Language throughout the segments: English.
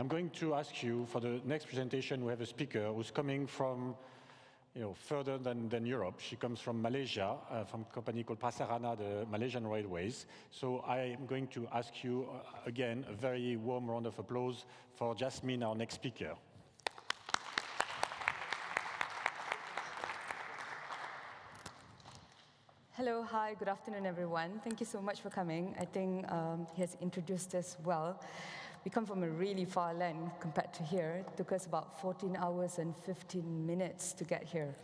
I'm going to ask you, for the next presentation, we have a speaker who's coming from further than Europe. She comes from Malaysia, from a company called Prasarana, the Malaysian Railways. So I'm going to ask you, again, a very warm round of applause for Jasmine, our next speaker. Hello, hi, good afternoon, everyone. Thank you so much for coming. I think he has introduced us well. We come from a really far land compared to here. It took us about 14 hours and 15 minutes to get here.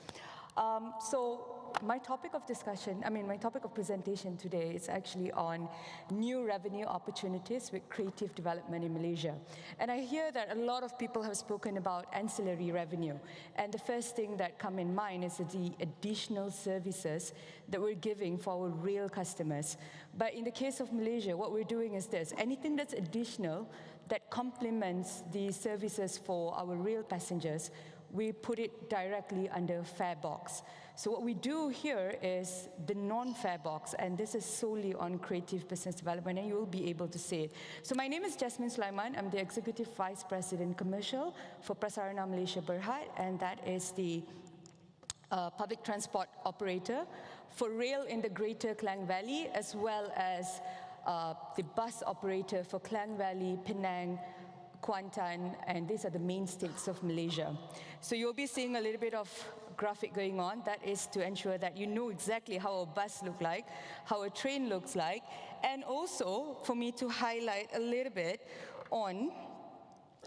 So my topic of discussion, my topic of presentation today is actually on new revenue opportunities with creative development in Malaysia. And I hear that a lot of people have spoken about ancillary revenue. And the first thing that come in mind is the additional services that we're giving for our rail customers. But in the case of Malaysia, what we're doing is this: anything that's additional that complements the services for our rail passengers, we put it directly under fare box. So what we do here is the non-fare box, and this is solely on creative business development, and you will be able to see it. So my name is Jasmine Sulaiman. I'm the Executive Vice President Commercial for Prasarana Malaysia Berhad, and that is the public transport operator for rail in the Greater Klang Valley, as well as the bus operator for Klang Valley, Penang, Kuantan, and these are the main states of Malaysia. So you'll be seeing a little bit of graphic going on. That is to ensure that you know exactly how a bus looks like, how a train looks like, and also for me to highlight a little bit on,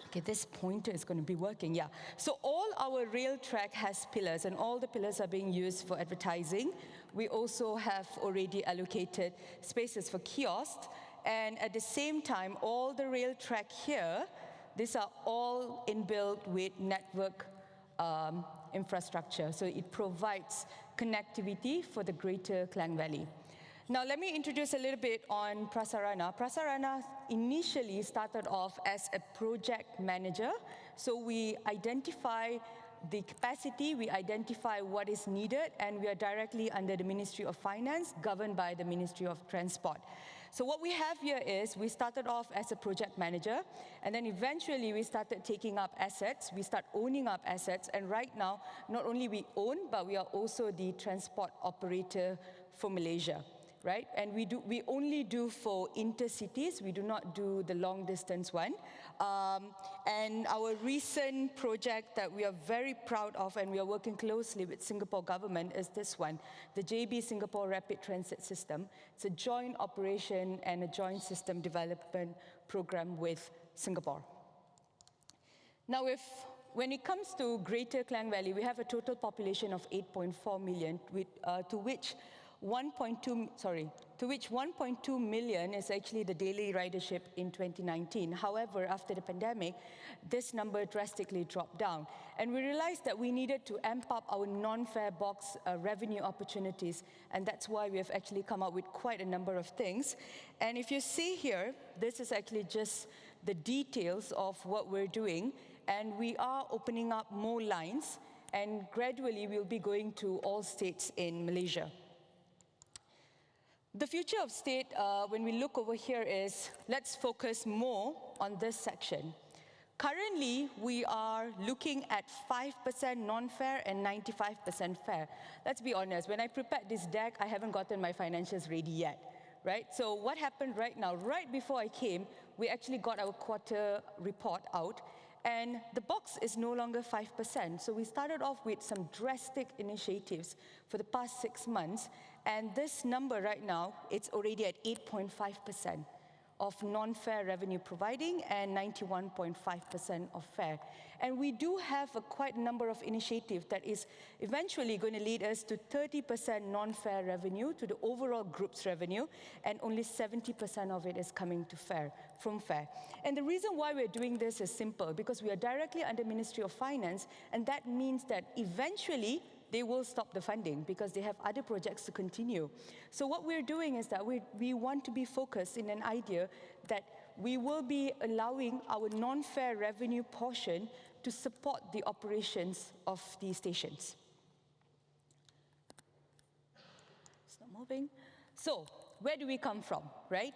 okay, this pointer is going to be working, yeah. So all our rail track has pillars, and all the pillars are being used for advertising. We also have already allocated spaces for kiosks, and at the same time, all the rail track here, these are all inbuilt with network infrastructure. So it provides connectivity for the Greater Klang Valley. Now, let me introduce a little bit on Prasarana. Prasarana initially started off as a project manager. So we identify the capacity, we identify what is needed, and we are directly under the Ministry of Finance, governed by the Ministry of Transport. So what we have here is, we started off as a project manager, and then eventually we started taking up assets, we start owning up assets, and right now, not only we own, but we are also the transport operator for Malaysia. Right? And we only do for intercities, we do not do the long distance one. And our recent project that we are very proud of, and we are working closely with Singapore government, is this one, the JB Singapore Rapid Transit System. It's a joint operation and a joint system development program with Singapore. Now, when it comes to Greater Klang Valley, we have a total population of 8.4 million, to which 1.2 million is actually the daily ridership in 2019. However, after the pandemic, this number drastically dropped down. And we realized that we needed to amp up our non-fare box revenue opportunities, and that's why we have actually come up with quite a number of things. And if you see here, this is actually just the details of what we're doing, and we are opening up more lines, and gradually we'll be going to all states in Malaysia. The future of state, when we look over here, is let's focus more on this section. Currently, we are looking at 5% non-fare and 95% fare. Let's be honest, when I prepared this deck, I haven't gotten my financials ready yet, right? So what happened right now, right before I came, we actually got our quarter report out, and the box is no longer 5%. So we started off with some drastic initiatives for the past 6 months, and this number right now, it's already at 8.5% of non-fare revenue providing and 91.5% of fare. And we do have quite a number of initiatives that is eventually going to lead us to 30% non-fare revenue to the overall group's revenue, and only 70% of it is coming to from fare. And the reason why we're doing this is simple, because we are directly under Ministry of Finance, and that means that eventually they will stop the funding because they have other projects to continue. So what we're doing is that we want to be focused in an idea that we will be allowing our non-fare revenue portion to support the operations of the stations. It's not moving. So where do we come from, right?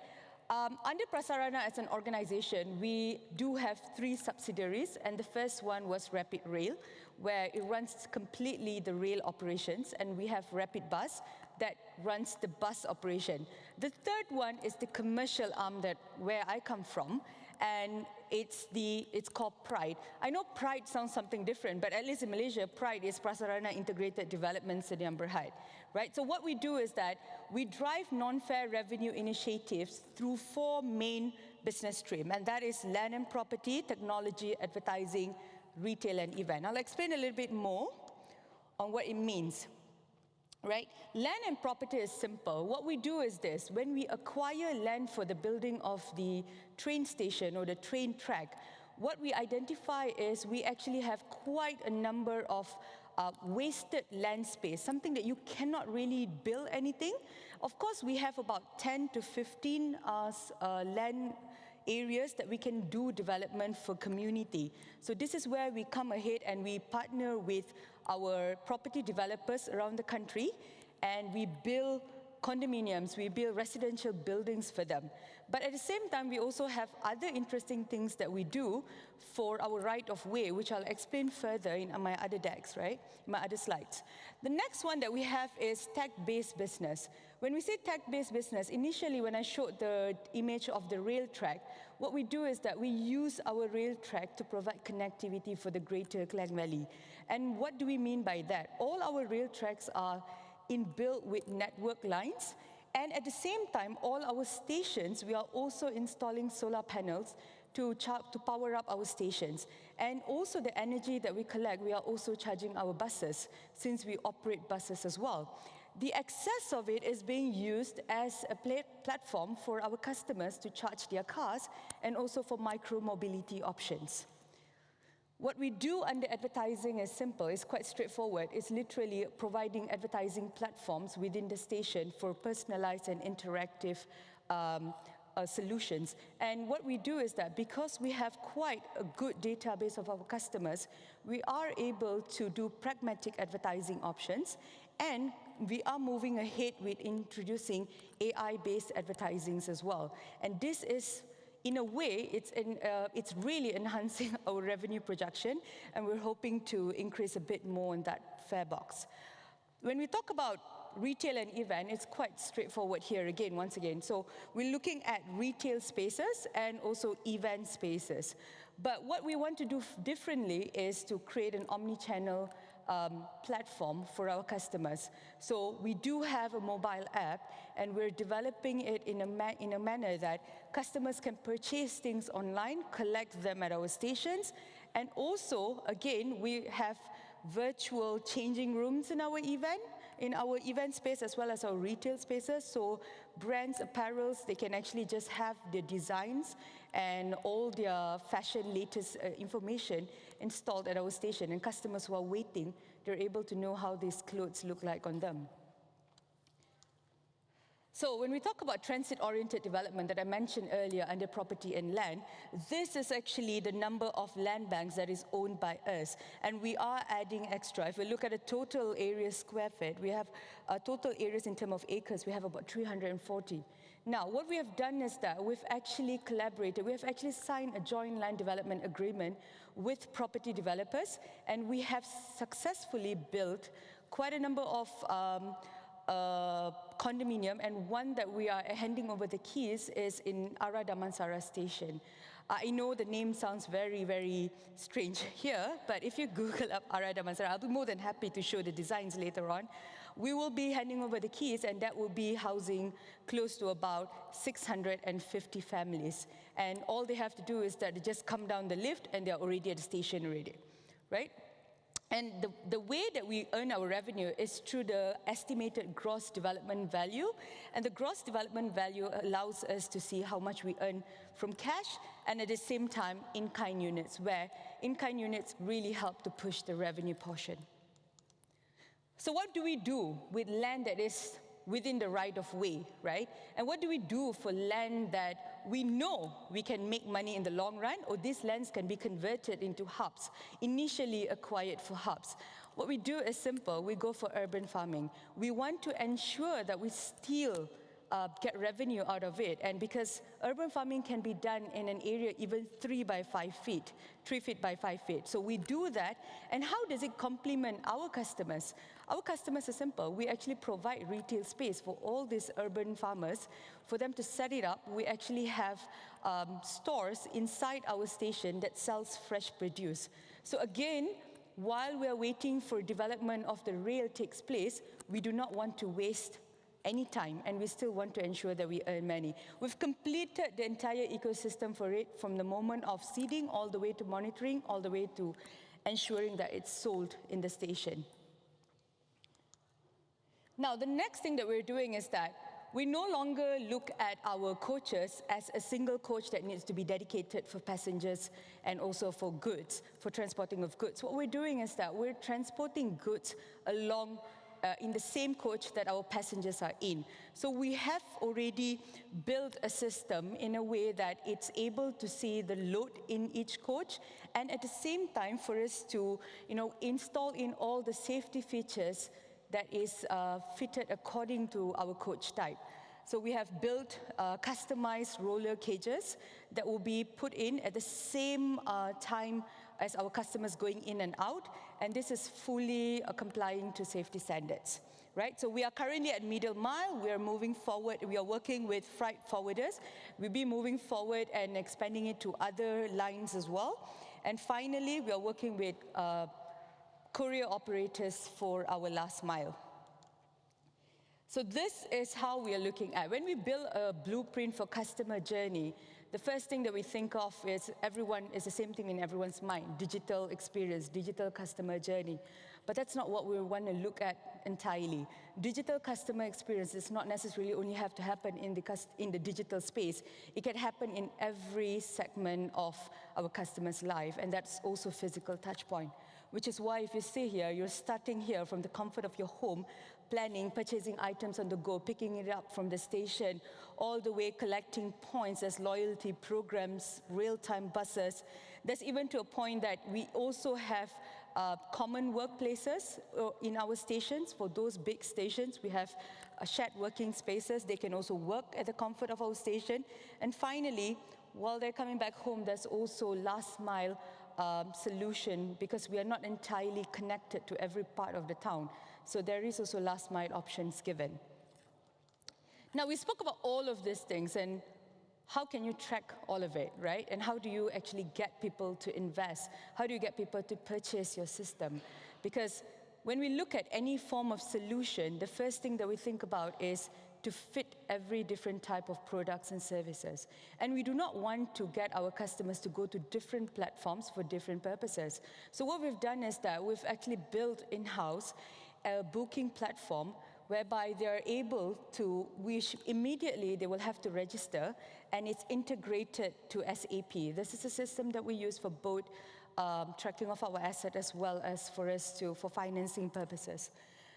Under Prasarana as an organization, we do have 3 subsidiaries, and the first one was Rapid Rail, where it runs completely the rail operations, and we have Rapid Bus that runs the bus operation. The third one is the commercial arm where I come from, and it's called Pride. I know Pride sounds something different, but at least in Malaysia, Pride is Prasarana Integrated Development Sdn Berhad, right? So what we do is that we drive non-fare revenue initiatives through 4 main business streams, and that is land and property, technology, advertising, retail, and event. I'll explain a little bit more on what it means. Right? Land and property is simple. What we do is this: when we acquire land for the building of the train station or the train track, what we identify is we actually have quite a number of wasted land space, something that you cannot really build anything. Of course, we have about 10 to 15 land areas that we can do development for community. So this is where we come ahead and we partner with our property developers around the country, and we build condominiums, we build residential buildings for them. But at the same time, we also have other interesting things that we do for our right of way, which I'll explain further in my other decks, right? My other slides. The next one that we have is tech-based business. When we say tech-based business, initially when I showed the image of the rail track, what we do is that we use our rail track to provide connectivity for the greater Klang Valley. And what do we mean by that? All our rail tracks are inbuilt with network lines, and at the same time, all our stations, we are also installing solar panels to power up our stations. And also the energy that we collect, we are also charging our buses, since we operate buses as well. The excess of it is being used as a platform for our customers to charge their cars, and also for micro-mobility options. What we do under advertising is simple, it's quite straightforward. It's literally providing advertising platforms within the station for personalized and interactive solutions. And what we do is that because we have quite a good database of our customers, we are able to do pragmatic advertising options, and we are moving ahead with introducing AI-based advertisings as well. And this is, in a way, it's really enhancing our revenue projection, and we're hoping to increase a bit more in that fare box. When we talk about retail and event, it's quite straightforward here again, once again. So we're looking at retail spaces and also event spaces. But what we want to do differently is to create an omni-channel platform for our customers. So we do have a mobile app, and we're developing it in a manner that customers can purchase things online, collect them at our stations, and also, again, we have virtual changing rooms in our event space, as well as our retail spaces. So brands, apparels, they can actually just have their designs and all their fashion latest information installed at our station, and customers who are waiting, they're able to know how these clothes look like on them. So when we talk about transit-oriented development that I mentioned earlier under property and land, this is actually the number of land banks that is owned by us, and we are adding extra. If we look at the total area square feet, we have total areas in terms of acres, we have about 340. Now, what we have done is that we've actually collaborated, we have actually signed a joint land development agreement with property developers, and we have successfully built quite a number of condominium, and one that we are handing over the keys is in Ara Damansara station. I know the name sounds very, very strange here, but if you Google up Ara Damansara, I'll be more than happy to show the designs later on. We will be handing over the keys, and that will be housing close to about 650 families. And all they have to do is that they just come down the lift, and they're already at the station already, right? And the way that we earn our revenue is through the estimated gross development value. And the gross development value allows us to see how much we earn from cash, and at the same time, in-kind units, where in-kind units really help to push the revenue portion. So what do we do with land that is within the right of way, right? And what do we do for land that we know we can make money in the long run, or these lands can be converted into hubs, initially acquired for hubs? What we do is simple. We go for urban farming. We want to ensure that we steal get revenue out of it. And because urban farming can be done in an area even 3 by 5 feet, 3 feet by 5 feet. So we do that. And how does it complement our customers? Our customers are simple. We actually provide retail space for all these urban farmers. For them to set it up, we actually have stores inside our station that sells fresh produce. So again, while we are waiting for development of the rail takes place, we do not want to waste any time, and we still want to ensure that we earn money. We've completed the entire ecosystem for it, from the moment of seeding all the way to monitoring, all the way to ensuring that it's sold in the station. Now, the next thing that we're doing is that we no longer look at our coaches as a single coach that needs to be dedicated for passengers and also for goods, for transporting of goods. What we're doing is that we're transporting goods along in the same coach that our passengers are in. So we have already built a system in a way that it's able to see the load in each coach, and at the same time for us to install in all the safety features that is fitted according to our coach type. So we have built customized roller cages that will be put in at the same time as our customers going in and out, and this is fully complying to safety standards, right? So we are currently at middle mile. We are moving forward. We are working with freight forwarders. We'll be moving forward and expanding it to other lines as well. And finally, we are working with courier operators for our last mile. So this is how we are looking at. When we build a blueprint for customer journey, the first thing that we think of is the same thing in everyone's mind: digital experience, digital customer journey. But that's not what we want to look at entirely. Digital customer experience does not necessarily only have to happen in the digital space. It can happen in every segment of our customer's life, and that's also physical touch point. Which is why if you stay here, you're starting here from the comfort of your home, planning, purchasing items on the go, picking it up from the station, all the way collecting points as loyalty programs, real-time buses. There's even to a point that we also have common workplaces in our stations. For those big stations, we have shared working spaces. They can also work at the comfort of our station. And finally, while they're coming back home, there's also last mile solution, because we are not entirely connected to every part of the town. So there is also last mile options given. Now, we spoke about all of these things, and how can you track all of it, right? And how do you actually get people to invest? How do you get people to purchase your system? Because when we look at any form of solution, the first thing that we think about is to fit every different type of products and services. And we do not want to get our customers to go to different platforms for different purposes. So what we've done is that we've actually built in-house a booking platform whereby they are able to, immediately they will have to register, and it's integrated to SAP. This is a system that we use for both tracking of our asset as well as for financing purposes.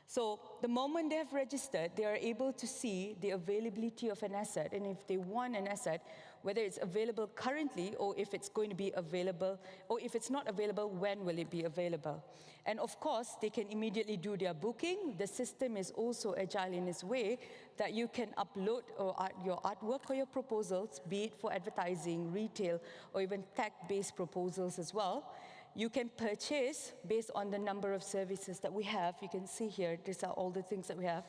So the moment they have registered, they are able to see the availability of an asset, and if they want an asset, whether it's available currently or if it's going to be available, or if it's not available, when will it be available? And of course, they can immediately do their booking. The system is also agile in its way that you can upload your artwork or your proposals, be it for advertising, retail, or even tech-based proposals as well. You can purchase based on the number of services that we have. You can see here, these are all the things that we have.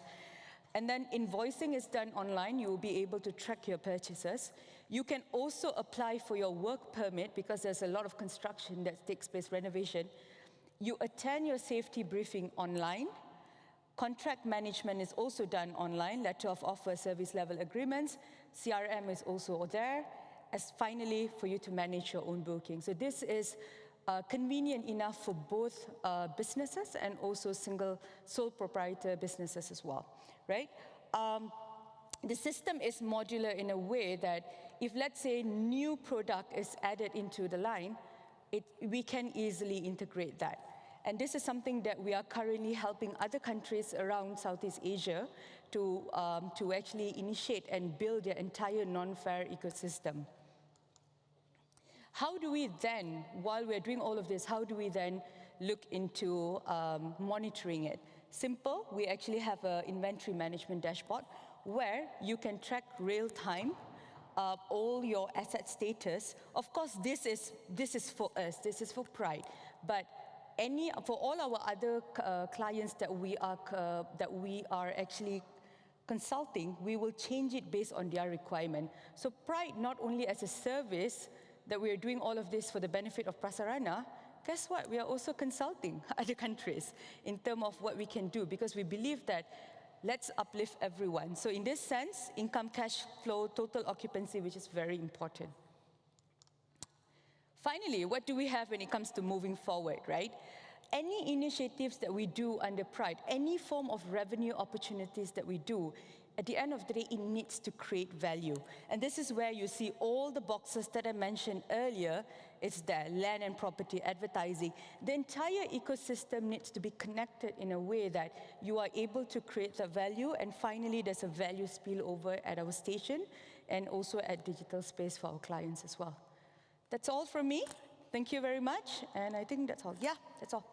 And then invoicing is done online. You will be able to track your purchases. You can also apply for your work permit, because there's a lot of construction that takes place, renovation. You attend your safety briefing online. Contract management is also done online, letter of offer, service level agreements. CRM is also there, as finally for you to manage your own booking. So this is convenient enough for both businesses and also sole proprietor businesses as well, right? The system is modular in a way that if, let's say, new product is added into the line, we can easily integrate that. And this is something that we are currently helping other countries around Southeast Asia to actually initiate and build their entire non-fare ecosystem. How do we then, while we're doing all of this, how do we then look into monitoring it? Simple, we actually have an inventory management dashboard where you can track real time all your asset status. Of course, this is for us, this is for Pride, but for all our other clients that we are actually consulting, we will change it based on their requirement. So Pride, not only as a service that we are doing all of this for the benefit of Prasarana, guess what? We are also consulting other countries in terms of what we can do, because we believe that let's uplift everyone. So in this sense, income, cash flow, total occupancy, which is very important. Finally, what do we have when it comes to moving forward, right? Any initiatives that we do under Pride, any form of revenue opportunities that we do, at the end of the day, it needs to create value. And this is where you see all the boxes that I mentioned earlier. It's there, land and property, advertising. The entire ecosystem needs to be connected in a way that you are able to create the value, and finally, there's a value spillover at our station and also at digital space for our clients as well. That's all from me. Thank you very much, and I think that's all. Yeah, that's all.